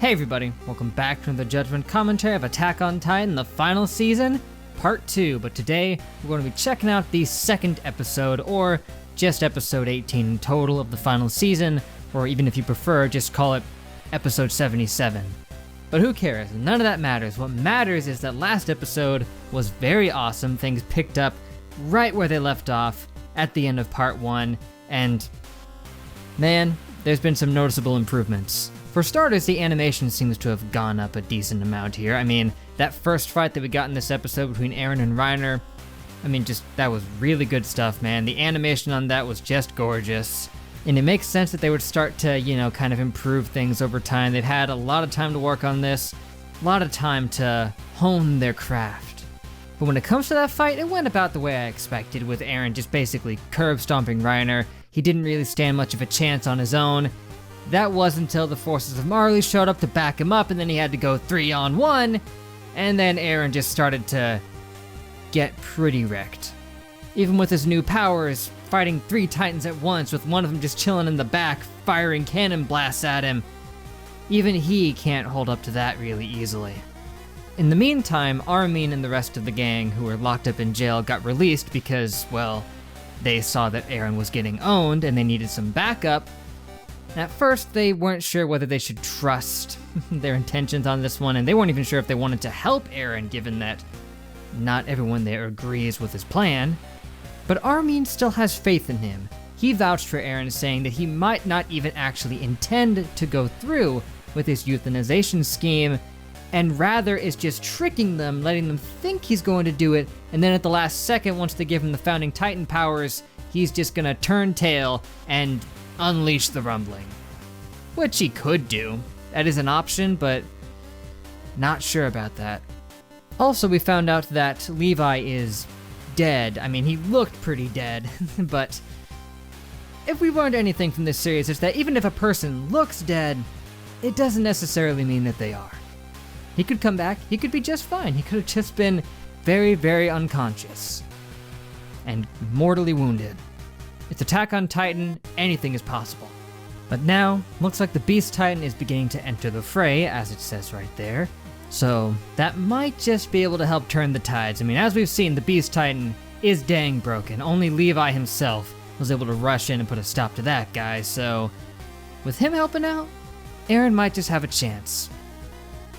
Hey everybody, welcome back to the Judgment commentary of Attack on Titan, the final season, part 2. But today, we're going to be checking out the second episode, or just episode 18 in total of the final season, or even if you prefer, just call it episode 77. But who cares? None of that matters. What matters is that last episode was very awesome. Things picked up right where they left off at the end of part 1, and man, there's been some noticeable improvements. For starters, the animation seems to have gone up a decent amount here. I mean, that first fight that we got in this episode between Eren and Reiner, that was really good stuff, man. The animation on that was just gorgeous. And it makes sense that they would start to, kind of improve things over time. They'd had a lot of time to work on this, a lot of time to hone their craft. But when it comes to that fight, it went about the way I expected, with Eren just basically curb stomping Reiner. He didn't really stand much of a chance on his own. That was until the forces of Marley showed up to back him up, and then he had to go 3-on-1, and then Eren just started to get pretty wrecked. Even with his new powers, fighting 3 Titans at once, with one of them just chilling in the back, firing cannon blasts at him, even he can't hold up to that really easily. In the meantime, Armin and the rest of the gang who were locked up in jail got released because, well, they saw that Eren was getting owned and they needed some backup. At first, they weren't sure whether they should trust their intentions on this one, and they weren't even sure if they wanted to help Eren, given that not everyone there agrees with his plan. But Armin still has faith in him. He vouched for Eren, saying that he might not even actually intend to go through with his euthanization scheme, and rather is just tricking them, letting them think he's going to do it, and then at the last second, once they give him the Founding Titan powers, he's just gonna turn tail and unleash the rumbling. Which he could do. That is an option, but not sure about that. Also, we found out that Levi is dead. He looked pretty dead, but if we learned anything from this series, it's that even if a person looks dead, it doesn't necessarily mean that they are. He could come back, he could be just fine. He could have just been very, very unconscious and mortally wounded. It's Attack on Titan, anything is possible. But now, looks like the Beast Titan is beginning to enter the fray, as it says right there. So, that might just be able to help turn the tides. As we've seen, the Beast Titan is dang broken. Only Levi himself was able to rush in and put a stop to that guy, so with him helping out, Eren might just have a chance.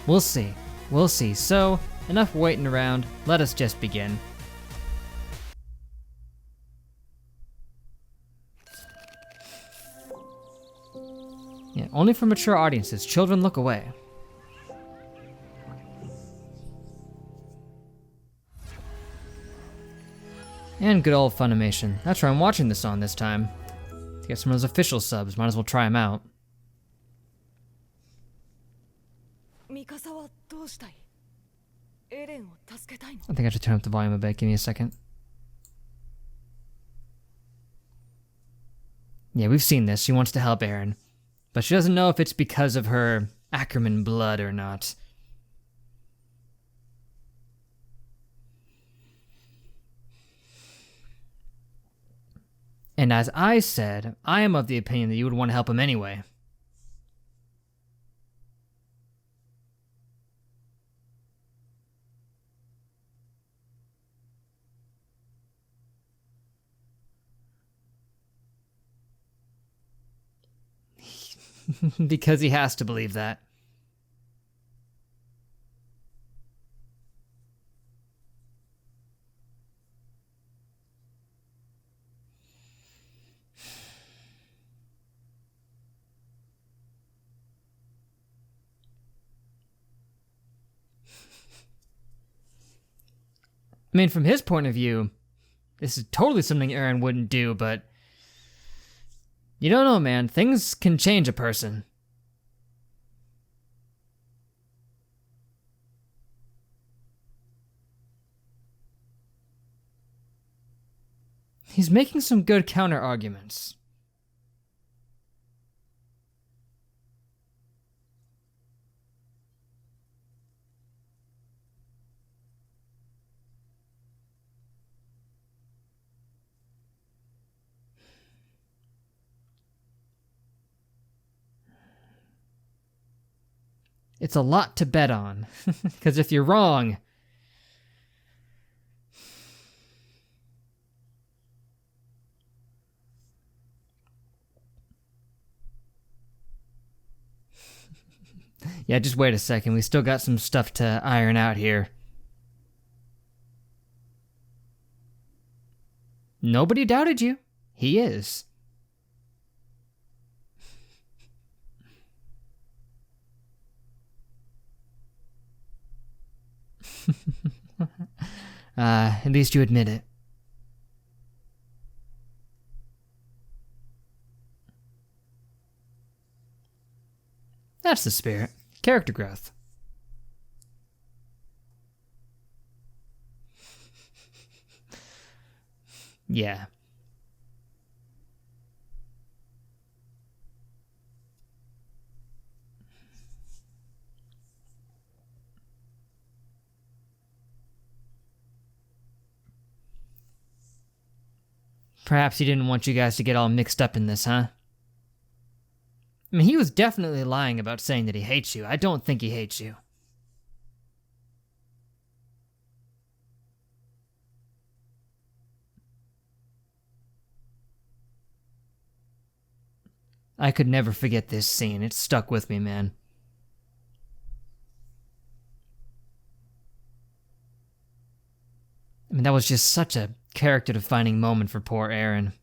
We'll see. So, enough waiting around, let us just begin. Yeah, only for mature audiences. Children look away. And good old Funimation. That's where I'm watching this on this time. To get some of those official subs, might as well try them out. I think I should turn up the volume a bit. Give me a second. Yeah, we've seen this. She wants to help Eren. But she doesn't know if it's because of her Ackerman blood or not. And as I said, I am of the opinion that you would want to help him anyway. Because he has to believe that. From his point of view, this is totally something Eren wouldn't do, but you don't know, man. Things can change a person. He's making some good counter arguments. It's a lot to bet on, because if you're wrong... Yeah, just wait a second. We still got some stuff to iron out here. Nobody doubted you. He is. At least you admit it. That's the spirit. Character growth. Yeah. Perhaps he didn't want you guys to get all mixed up in this, huh? I mean, he was definitely lying about saying that he hates you. I don't think he hates you. I could never forget this scene. It stuck with me, man. I mean, that was just such a character-defining moment for poor Aaron.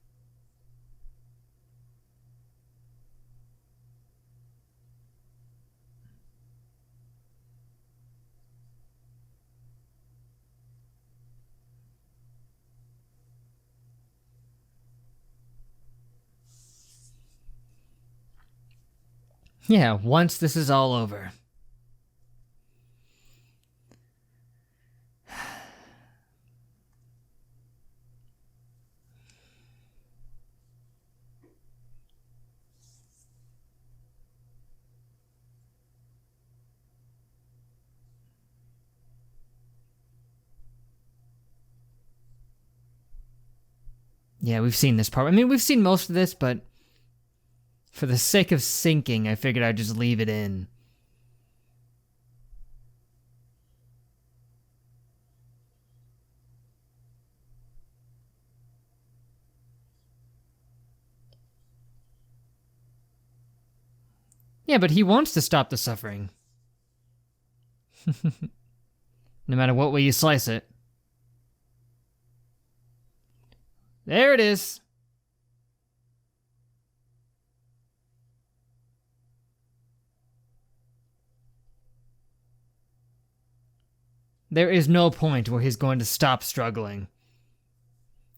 Yeah, once this is all over. Yeah, we've seen this part. I mean, we've seen most of this, but for the sake of syncing, I figured I'd just leave it in. Yeah, but he wants to stop the suffering. No matter what way you slice it. There it is. There is no point where he's going to stop struggling.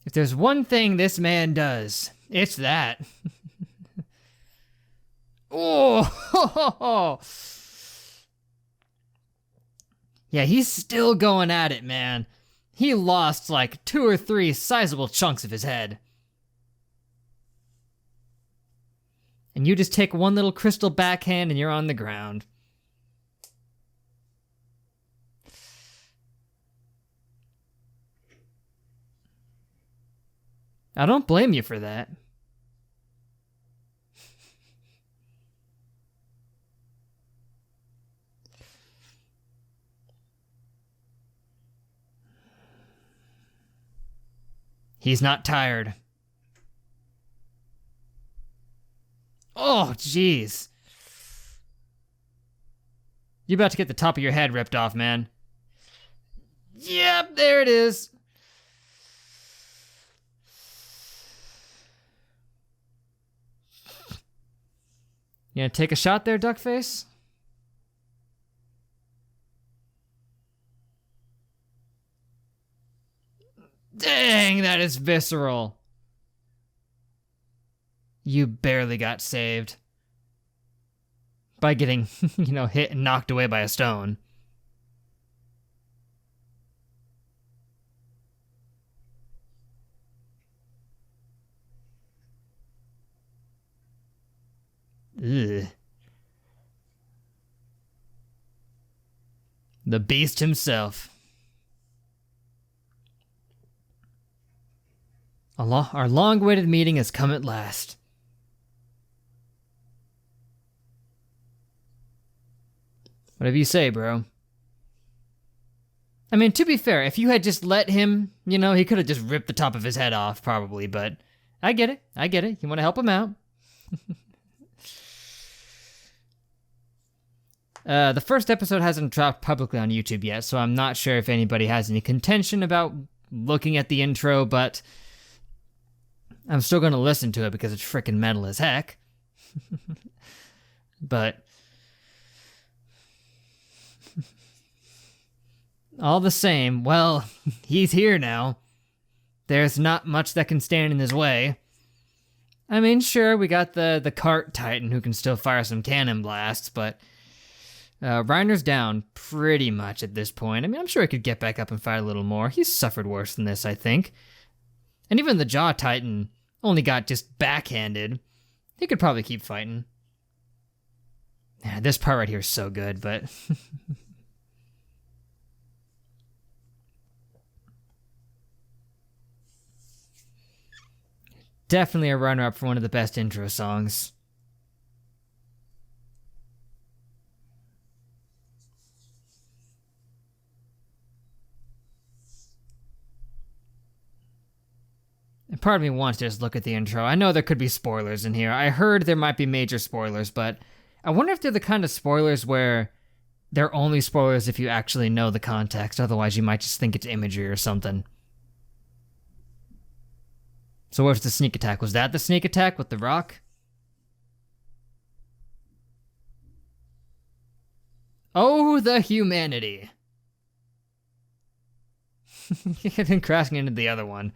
If there's one thing this man does, it's that. Oh! Yeah, he's still going at it, man. He lost like 2 or 3 sizable chunks of his head. And you just take one little crystal backhand and you're on the ground. I don't blame you for that. He's not tired. Oh, jeez. You're about to get the top of your head ripped off, man. Yep, there it is. You gonna take a shot there, Duckface? Dang, that is visceral. You barely got saved. By getting, hit and knocked away by a stone. Ugh. The beast himself. Our long-awaited meeting has come at last. Whatever you say, bro. I mean, to be fair, if you had just let him, you know, he could have just ripped the top of his head off, probably, but I get it. I get it. You want to help him out. The first episode hasn't dropped publicly on YouTube yet, so I'm not sure if anybody has any contention about looking at the intro, but I'm still going to listen to it because it's freaking metal as heck. But all the same, well, he's here now. There's not much that can stand in his way. I mean, sure, we got the cart titan who can still fire some cannon blasts, but Reiner's down pretty much at this point. I mean, I'm sure he could get back up and fight a little more. He's suffered worse than this, I think. And even the jaw titan only got just backhanded. He could probably keep fighting. Yeah, this part right here is so good, but... Definitely a runner-up for one of the best intro songs. And part of me wants to just look at the intro. I know there could be spoilers in here. I heard there might be major spoilers, but I wonder if they're the kind of spoilers where they're only spoilers if you actually know the context. Otherwise, you might just think it's imagery or something. So what's the sneak attack? Was that the sneak attack with the rock? Oh, the humanity. You've been crashing into the other one.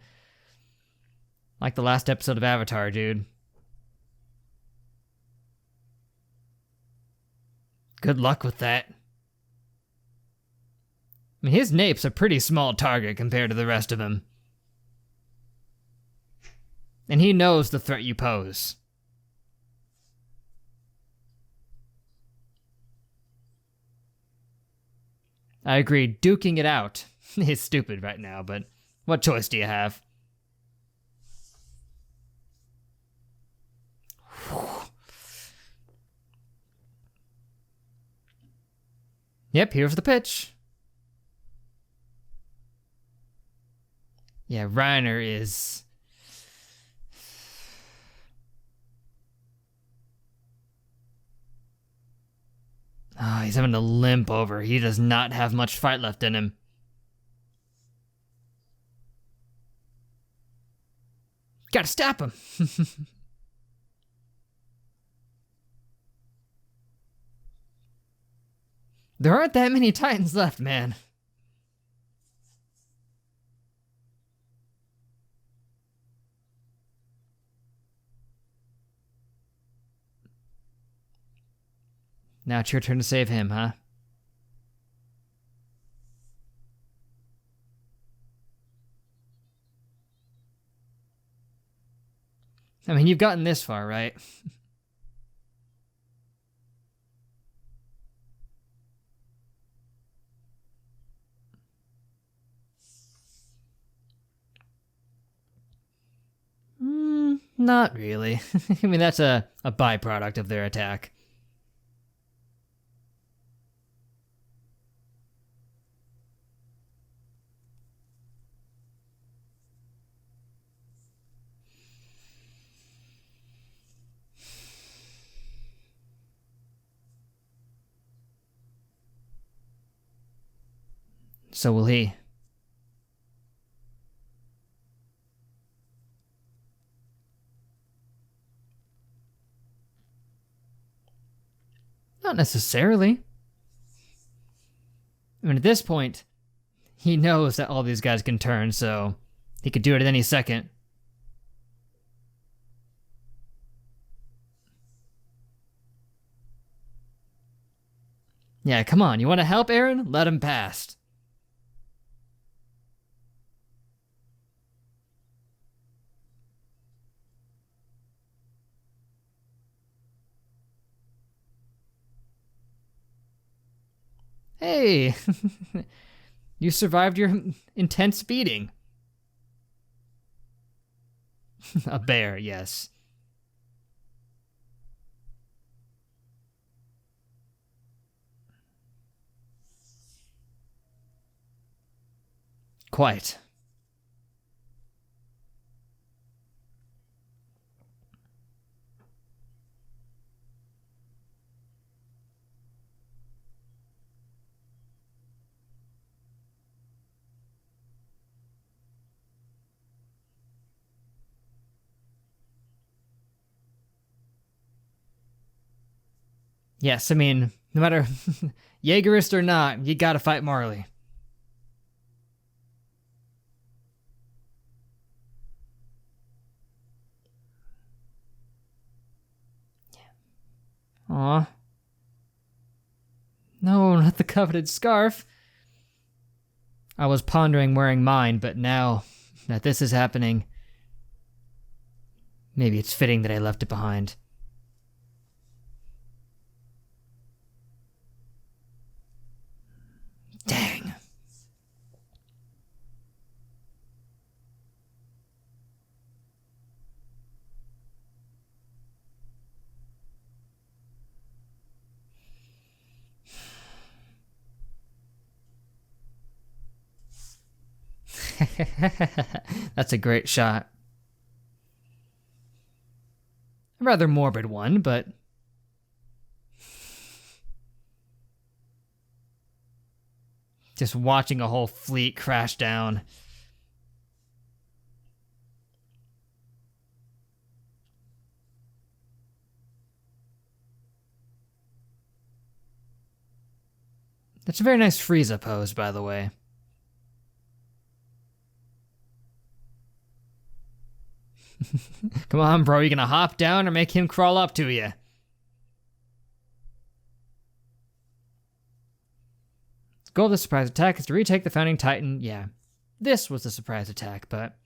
Like the last episode of Avatar, dude. Good luck with that. I mean, his nape's a pretty small target compared to the rest of him. And he knows the threat you pose. I agree, duking it out is stupid right now, but what choice do you have? Yep, here's the pitch. Yeah, Reiner is... Oh, he's having to limp over. He does not have much fight left in him. Gotta stop him. There aren't that many Titans left, man. Now it's your turn to save him, huh? I mean, you've gotten this far, right? Not really. I mean, that's a byproduct of their attack. So will he. Not necessarily. I mean, at this point, he knows that all these guys can turn, so he could do it at any second. Yeah, come on. You want to help, Aaron? Let him pass. Hey, you survived your intense beating. A bear, yes. Quite. Yes, I mean, no matter Jaegerist or not, you gotta fight Marley. Aw. No, not the coveted scarf. I was pondering wearing mine, but now that this is happening, maybe it's fitting that I left it behind. Dang. That's a great shot. A rather morbid one, but just watching a whole fleet crash down. That's a very nice Frieza pose, by the way. Come on, bro, you gonna hop down or make him crawl up to you? The goal of the surprise attack is to retake the Founding Titan. Yeah, this was the surprise attack, but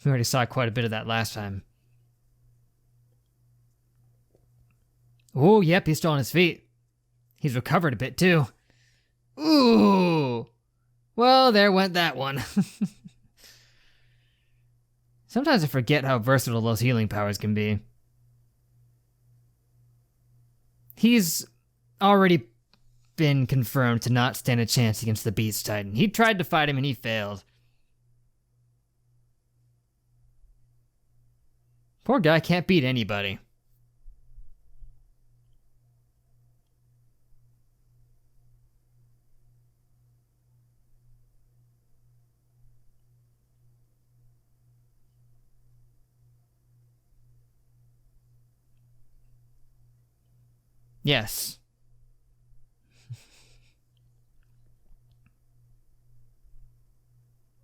we already saw quite a bit of that last time. Oh, yep, he's still on his feet. He's recovered a bit, too. Ooh! Well, there went that one. Sometimes I forget how versatile those healing powers can be. He's already been confirmed to not stand a chance against the Beast Titan. He tried to fight him and he failed. Poor guy can't beat anybody. Yes.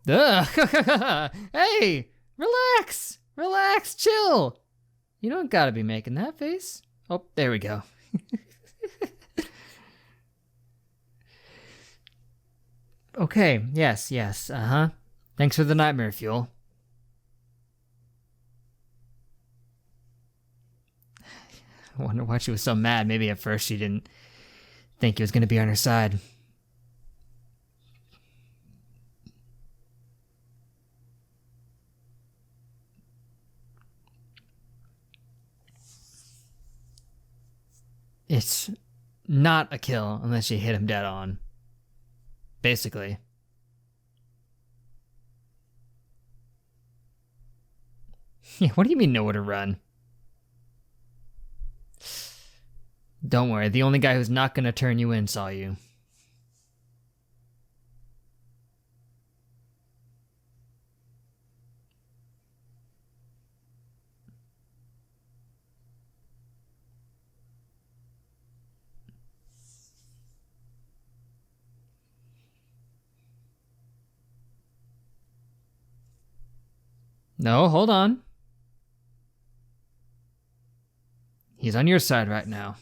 Ugh. Hey, relax. Relax, chill. You don't gotta be making that face. Oh, there we go. Okay, yes. Thanks for the nightmare fuel. I wonder why she was so mad. Maybe at first she didn't think he was going to be on her side. It's not a kill unless you hit him dead on. Basically. Yeah, what do you mean nowhere to run? Don't worry, the only guy who's not gonna turn you in saw you. No, hold on. He's on your side right now.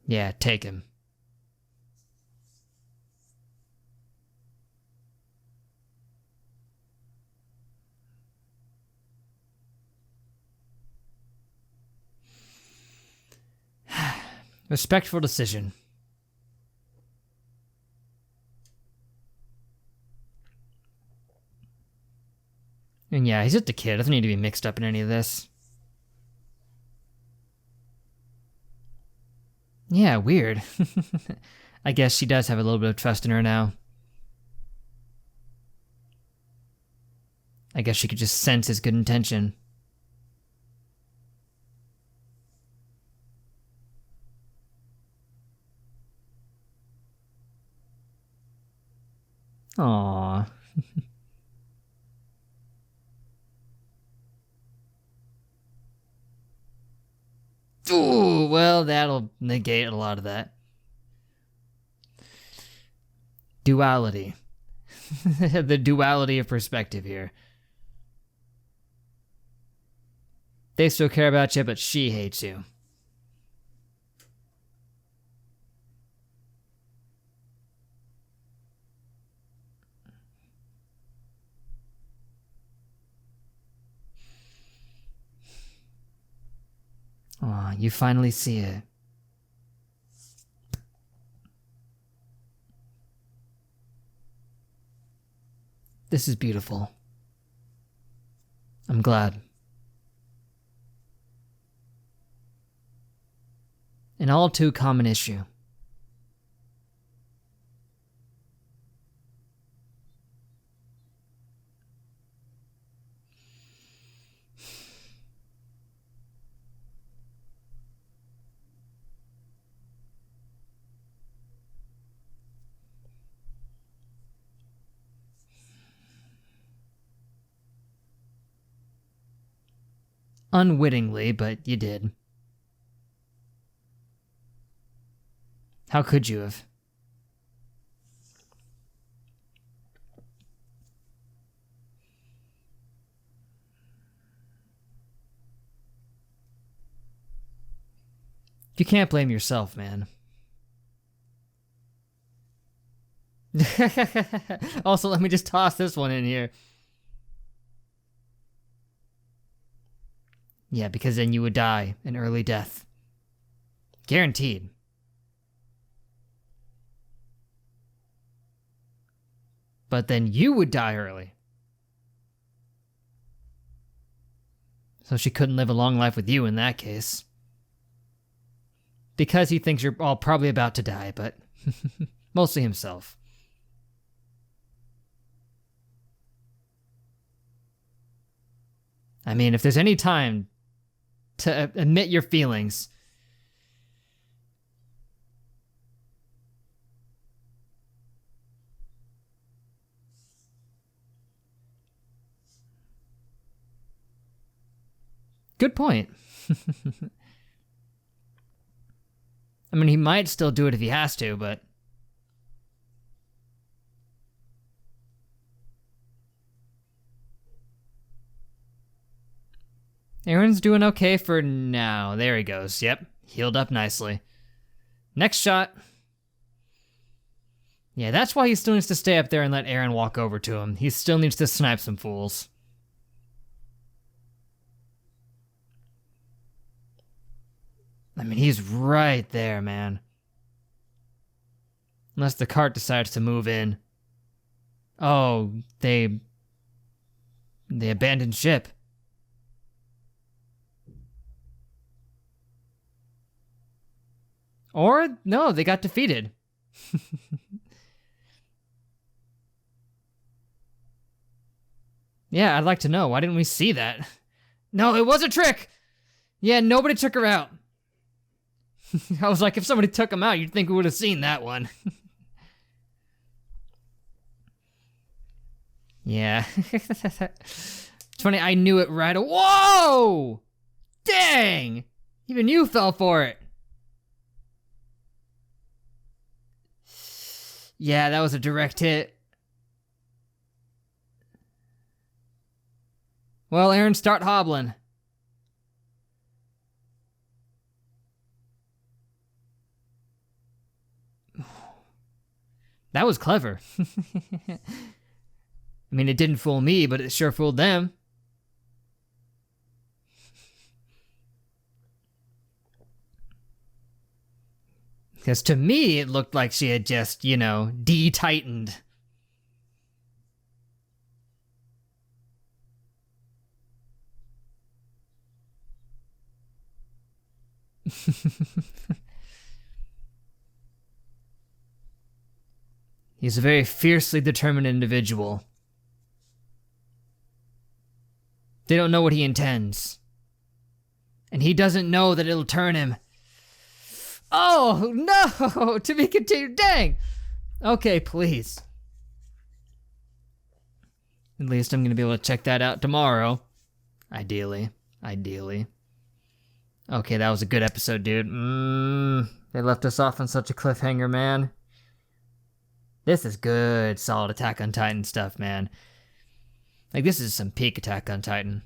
Yeah, take him. Respectful decision. And yeah, he's just a kid. Doesn't need to be mixed up in any of this. Yeah, weird. I guess she does have a little bit of trust in her now. I guess she could just sense his good intention. Aww. Ooh, well, that'll negate a lot of that. Duality. The duality of perspective here. They still care about you, but she hates you. Aw, you finally see it. This is beautiful. I'm glad. An all too common issue. Unwittingly, but you did. How could you have? You can't blame yourself, man. Also, let me just toss this one in here. Yeah, because then you would die an early death. Guaranteed. But then you would die early. So she couldn't live a long life with you in that case. Because he thinks you're all probably about to die, but mostly himself. I mean, if there's any time to admit your feelings, good point. I mean, he might still do it if he has to, but Aaron's doing okay for now. There he goes. Yep, healed up nicely. Next shot. Yeah, that's why he still needs to stay up there and let Aaron walk over to him. He still needs to snipe some fools. I mean, he's right there, man. Unless the cart decides to move in. Oh, they abandoned ship. Or, no, they got defeated. Yeah, I'd like to know. Why didn't we see that? No, it was a trick! Yeah, nobody took her out. I was like, if somebody took him out, you'd think we would have seen that one. Yeah. It's funny, I knew it right away. Whoa! Dang! Even you fell for it. Yeah, that was a direct hit. Well, Aaron, start hobbling. That was clever. I mean, it didn't fool me, but it sure fooled them. Because to me, it looked like she had just, you know, de-tightened. He's a very fiercely determined individual. They don't know what he intends. And he doesn't know that it'll turn him. Oh, no! To be continued. Dang! Okay, please. At least I'm gonna be able to check that out tomorrow. Ideally. Okay, that was a good episode, dude. They left us off on such a cliffhanger, man. This is good, solid Attack on Titan stuff, man. Like, this is some peak Attack on Titan.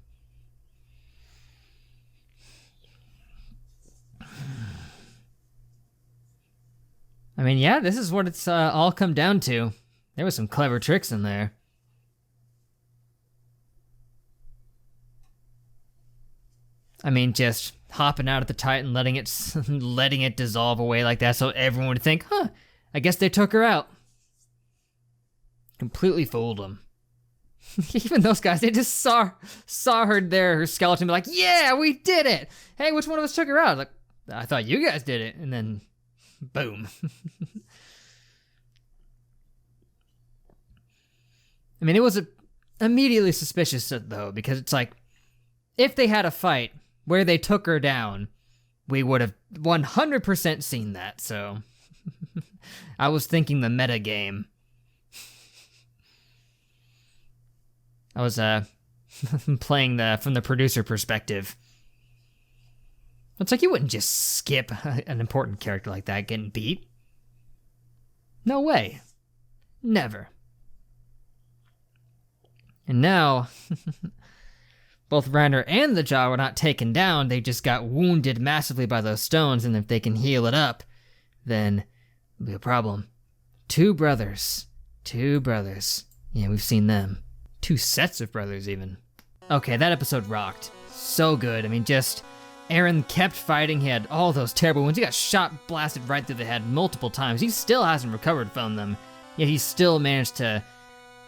I mean, yeah, this is what it's all come down to. There was some clever tricks in there. I mean, just hopping out of the Titan, letting it dissolve away like that, so everyone would think, huh, I guess they took her out. Completely fooled them. Even those guys, they just saw her there, her skeleton, be like, yeah, we did it. Hey, which one of us took her out? Like, I thought you guys did it. And then, boom. I mean, it was immediately suspicious, though, because it's like, if they had a fight where they took her down, we would have 100% seen that, so. I was thinking the meta game. I was playing from the producer perspective. It's like you wouldn't just skip an important character like that getting beat. No way. Never. And now, both Reiner and the Jaw were not taken down, they just got wounded massively by those stones, and if they can heal it up, then it'll be a problem. Two brothers. Yeah, we've seen them. 2 sets of brothers, even. Okay, that episode rocked. So good. I mean, just Eren kept fighting. He had all those terrible wounds. He got shot, blasted right through the head multiple times. He still hasn't recovered from them, yet he still managed to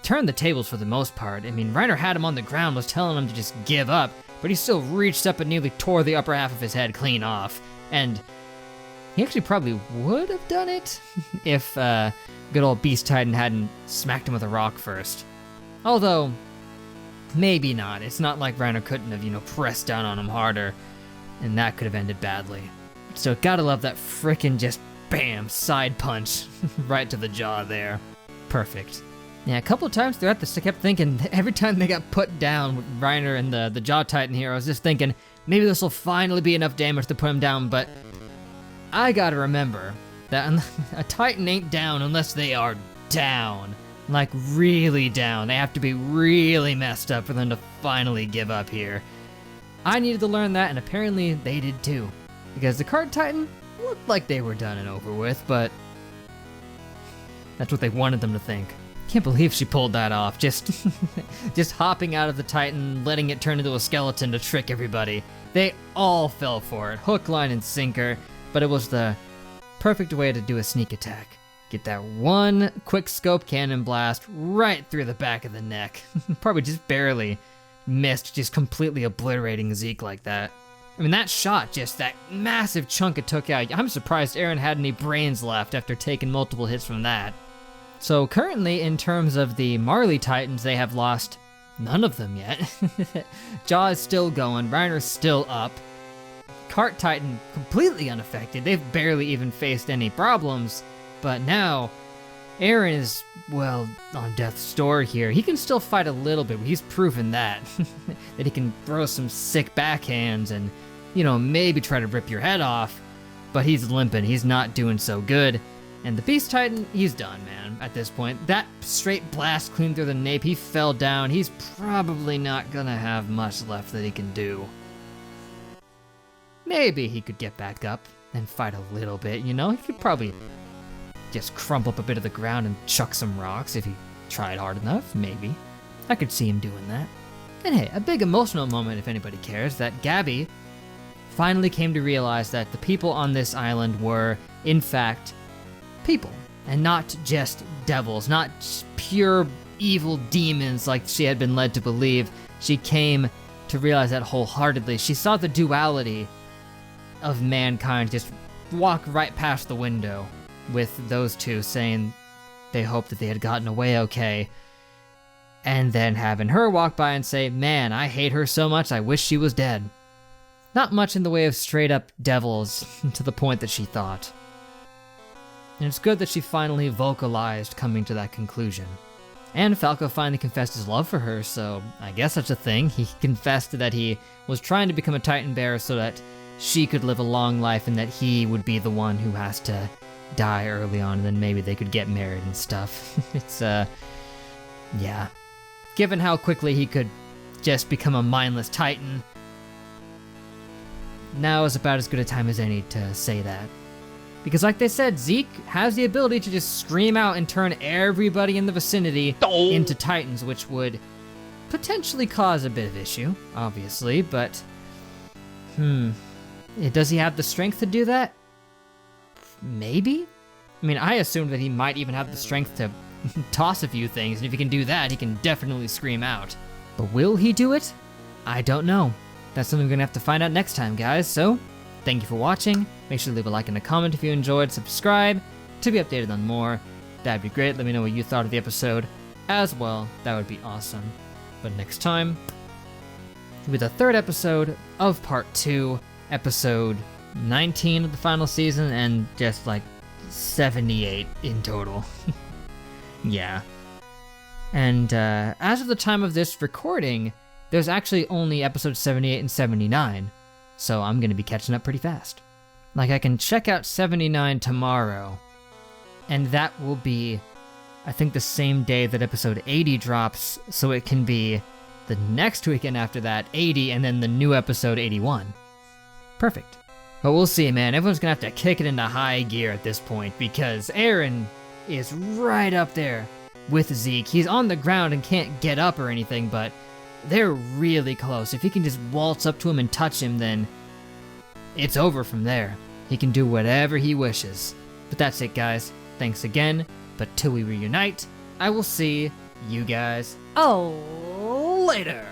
turn the tables for the most part. I mean, Reiner had him on the ground, was telling him to just give up, but he still reached up and nearly tore the upper half of his head clean off. And he actually probably would have done it if good old Beast Titan hadn't smacked him with a rock first. Although, maybe not. It's not like Reiner couldn't have, pressed down on him harder, and that could have ended badly. So gotta love that frickin' just bam, side punch right to the jaw there. Perfect. Yeah, a couple of times throughout this, I kept thinking, every time they got put down with Reiner and the Jaw Titan here, I was just thinking, maybe this will finally be enough damage to put him down, but I gotta remember that a Titan ain't down unless they are down. Like, really down. They have to be really messed up for them to finally give up here. I needed to learn that, and apparently they did too. Because the Card Titan looked like they were done and over with, but that's what they wanted them to think. Can't believe she pulled that off. Just hopping out of the Titan, letting it turn into a skeleton to trick everybody. They all fell for it, hook, line, and sinker, but it was the perfect way to do a sneak attack. Get that one quick scope cannon blast right through the back of the neck. Probably just barely missed, just completely obliterating Zeke like that. I mean, that shot, just that massive chunk it took out. I'm surprised Eren had any brains left after taking multiple hits from that. So currently, in terms of the Marley Titans, they have lost none of them yet. Jaw is still going, Reiner's still up. Cart Titan completely unaffected. They've barely even faced any problems. But now, Eren is, well, on death's door here. He can still fight a little bit. He's proven that. That he can throw some sick backhands and, maybe try to rip your head off. But he's limping. He's not doing so good. And the Beast Titan, he's done, man, at this point. That straight blast clean through the nape, he fell down. He's probably not gonna have much left that he can do. Maybe he could get back up and fight a little bit, He could probably just crumple up a bit of the ground and chuck some rocks if he tried hard enough, maybe. I could see him doing that. And hey, a big emotional moment if anybody cares, that Gabby finally came to realize that the people on this island were, in fact, people, and not just devils, not pure evil demons like she had been led to believe. She came to realize that wholeheartedly. She saw the duality of mankind just walk right past the window with those two saying, they hoped that they had gotten away okay. And then having her walk by and say, man, I hate her so much, I wish she was dead. Not much in the way of straight up devils to the point that she thought. And it's good that she finally vocalized coming to that conclusion. And Falco finally confessed his love for her, so I guess that's a thing. He confessed that he was trying to become a Titan Bearer so that she could live a long life and that he would be the one who has to die early on, and then maybe they could get married and stuff. It's, yeah. Given how quickly he could just become a mindless Titan, now is about as good a time as any to say that. Because like they said, Zeke has the ability to just scream out and turn everybody in the vicinity into Titans, which would potentially cause a bit of issue, obviously, but does he have the strength to do that? Maybe? I mean, I assumed that he might even have the strength to toss a few things, and if he can do that, he can definitely scream out. But will he do it? I don't know. That's something we're gonna have to find out next time, guys, so thank you for watching. Make sure to leave a like and a comment if you enjoyed, subscribe to be updated on more. That'd be great. Let me know what you thought of the episode as well. That would be awesome. But next time, will be the third episode of Part 2, episode 19 of the final season, and just like 78 in total. Yeah. And as of the time of this recording, there's actually only episodes 78 and 79, so I'm gonna be catching up pretty fast. Like, I can check out 79 tomorrow, and that will be, I think, the same day that episode 80 drops, so it can be the next weekend after that, 80, and then the new episode 81. Perfect. But we'll see, man. Everyone's gonna have to kick it into high gear at this point, because Eren is right up there with Zeke. He's on the ground and can't get up or anything, but they're really close. If he can just waltz up to him and touch him, then it's over from there. He can do whatever he wishes. But that's it, guys. Thanks again. But till we reunite, I will see you guys later.